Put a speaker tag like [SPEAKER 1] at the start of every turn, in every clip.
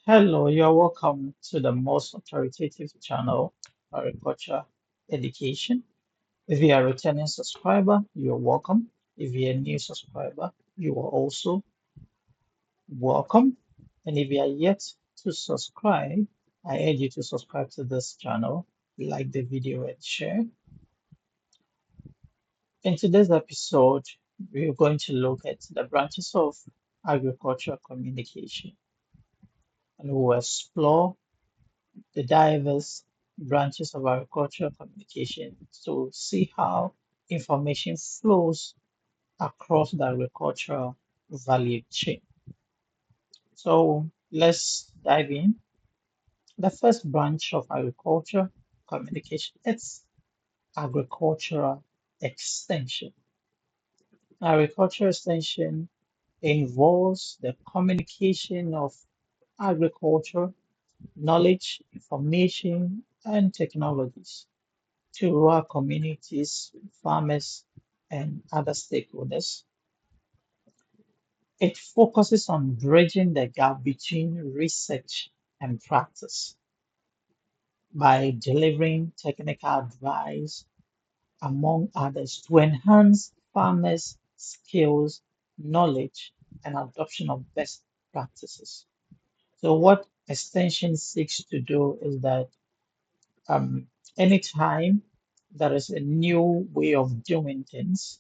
[SPEAKER 1] Hello, you're welcome to the most authoritative channel, Agriculture Education. If you are a returning subscriber, you're welcome. If you're a new subscriber, you are also welcome. And if you are yet to subscribe, I urge you to subscribe to this channel, like the video and share. In today's episode, we're going to look at the branches of agricultural communication and we'll explore the diverse branches of agricultural communication to see how information flows across the agricultural value chain. So let's dive in. The first branch of agriculture communication is agricultural extension. Agricultural extension involves the communication of agriculture, knowledge, information, and technologies to rural communities, farmers, and other stakeholders. It focuses on bridging the gap between research and practice by delivering technical advice, among others, to enhance farmers' skills, knowledge, and adoption of best practices. So, what extension seeks to do is that um, anytime there is a new way of doing things,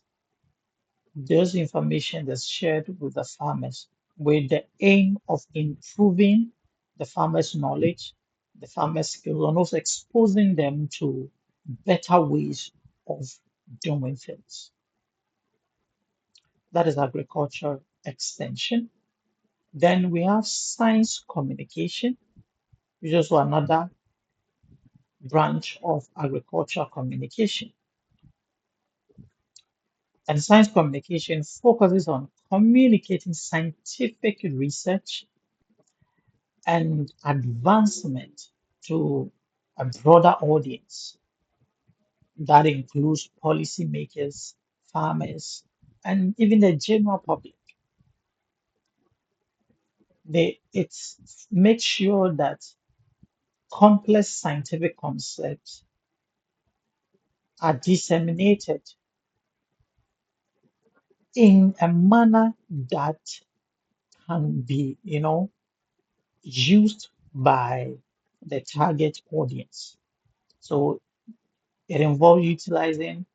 [SPEAKER 1] those information that's shared with the farmers with the aim of improving the farmers' knowledge, the farmers' skills, and also exposing them to better ways of doing things. That is agriculture extension. Then we have science communication, which is also another branch of agricultural communication. And science communication focuses on communicating scientific research and advancement to a broader audience that includes policymakers, farmers, and even the general public. It makes sure that complex scientific concepts are disseminated in a manner that can be, used by the target audience. So it involves utilizing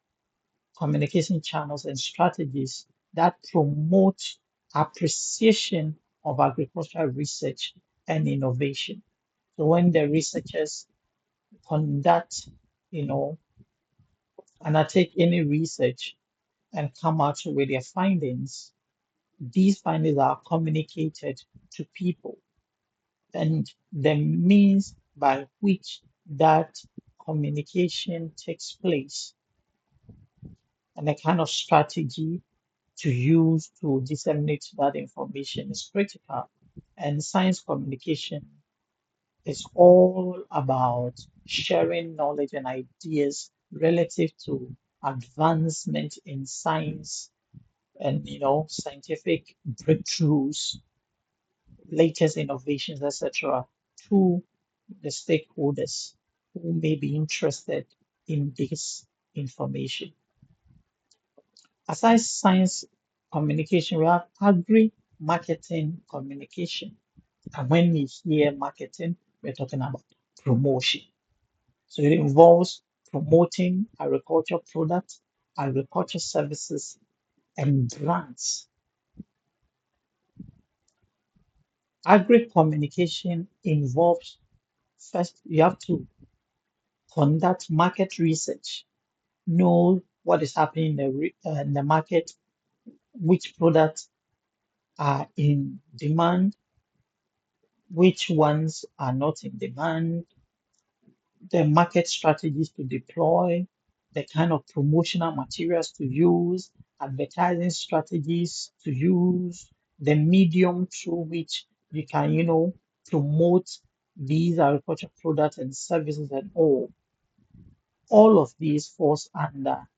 [SPEAKER 1] communication channels and strategies that promote appreciation of agricultural research and innovation. So when the researchers conduct, you know, undertake any research and come out with their findings, these findings are communicated to people and the means by which that communication takes place and the kind of strategy to use to disseminate that information is critical. And science communication is all about sharing knowledge and ideas relative to advancement in science and scientific breakthroughs, latest innovations, etc., to the stakeholders who may be interested in this information. Aside science communication, we have agri-marketing communication. And when we hear marketing, we're talking about promotion. So it involves promoting agriculture products, agriculture services, and brands. Agri communication involves first, you have to conduct market research, know what is happening in the market, which products are in demand, which ones are not in demand, the market strategies to deploy, the kind of promotional materials to use, advertising strategies to use, the medium through which you can, promote these agricultural products and services and all. All of these falls under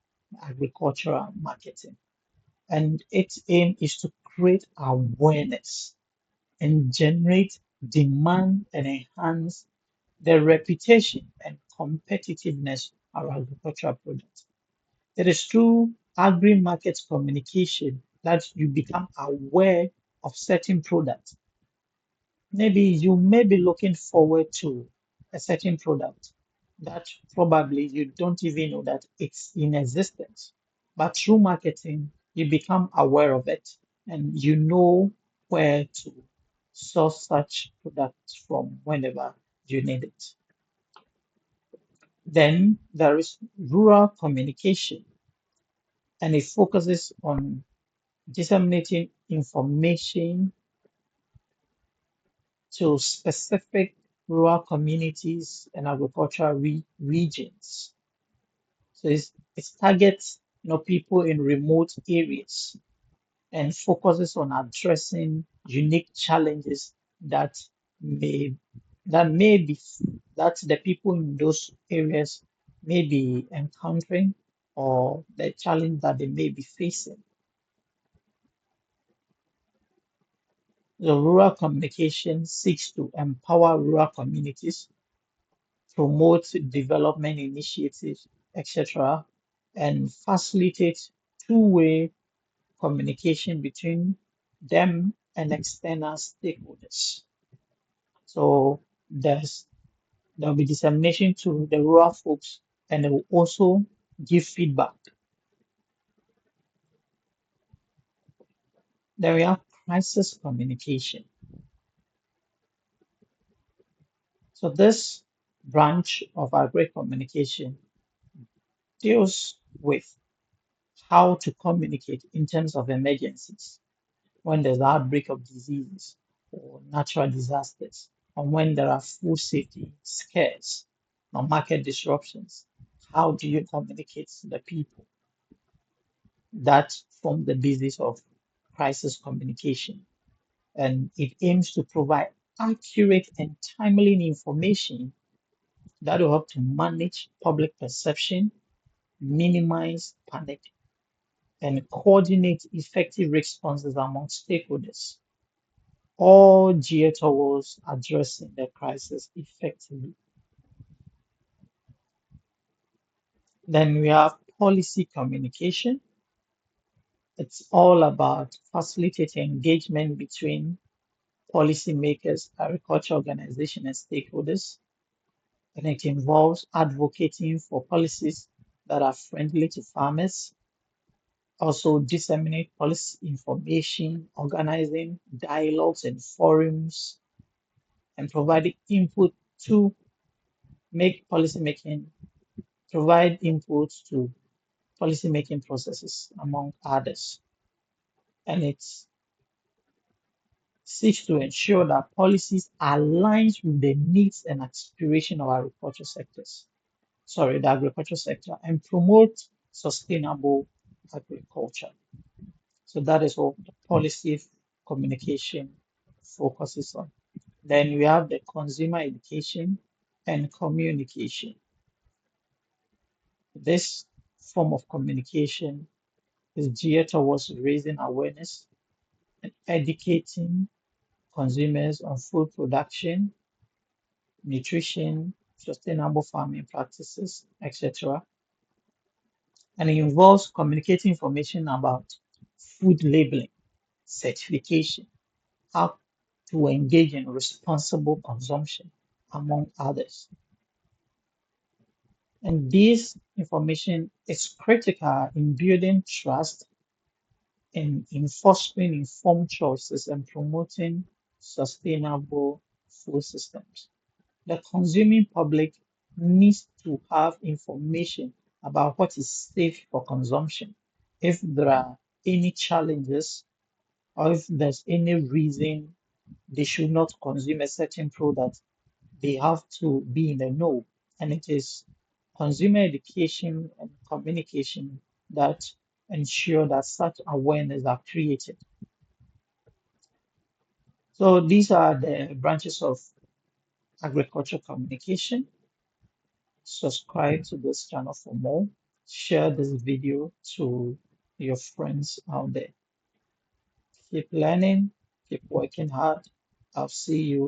[SPEAKER 1] agricultural marketing. And its aim is to create awareness and generate demand and enhance the reputation and competitiveness of agricultural products. It is through agri-market communication that you become aware of certain products. Maybe you may be looking forward to a certain product that probably you don't even know that it's in existence. But through marketing, you become aware of it and you know where to source such products from whenever you need it. Then there is rural communication, and it focuses on disseminating information to specific rural communities and agricultural regions. So it targets people in remote areas and focuses on addressing unique challenges that may that may be that the people in those areas may be encountering or the challenge that they may be facing. The rural communication seeks to empower rural communities, promote development initiatives, etc., and facilitate two-way communication between them and external stakeholders. So there'll be dissemination to the rural folks, and they will also give feedback. Then we have crisis communication. So this branch of agri communication deals with how to communicate in terms of emergencies, when there's outbreak of diseases or natural disasters, or when there are food safety scares or market disruptions. How do you communicate to the people? That forms the basis of crisis communication, and it aims to provide accurate and timely information that will help to manage public perception, minimize panic, and coordinate effective responses among stakeholders, all geared towards addressing the crisis effectively. Then we have policy communication. It's all about facilitating engagement between policymakers, agriculture organizations, and stakeholders. And it involves advocating for policies that are friendly to farmers, also disseminate policy information, organizing dialogues and forums, and providing input to make policymaking, provide input to policymaking processes, among others. And it seeks to ensure that policies align with the needs and aspirations of the agriculture sector, and promote sustainable agriculture. So that is what the policy communication focuses on. Then we have the consumer education and communication. This form of communication is geared towards raising awareness and educating consumers on food production, nutrition, sustainable farming practices, etc. And it involves communicating information about food labeling, certification, how to engage in responsible consumption, among others. And this information is critical in building trust in fostering informed choices and promoting sustainable food systems. The consuming public needs to have information about what is safe for consumption. If there are any challenges or if there's any reason they should not consume a certain product, they have to be in the know. And it is consumer education and communication that ensure that such awareness are created. So these are the branches of agriculture communication. Subscribe to this channel for more. Share this video to your friends out there. Keep learning, keep working hard. I'll see you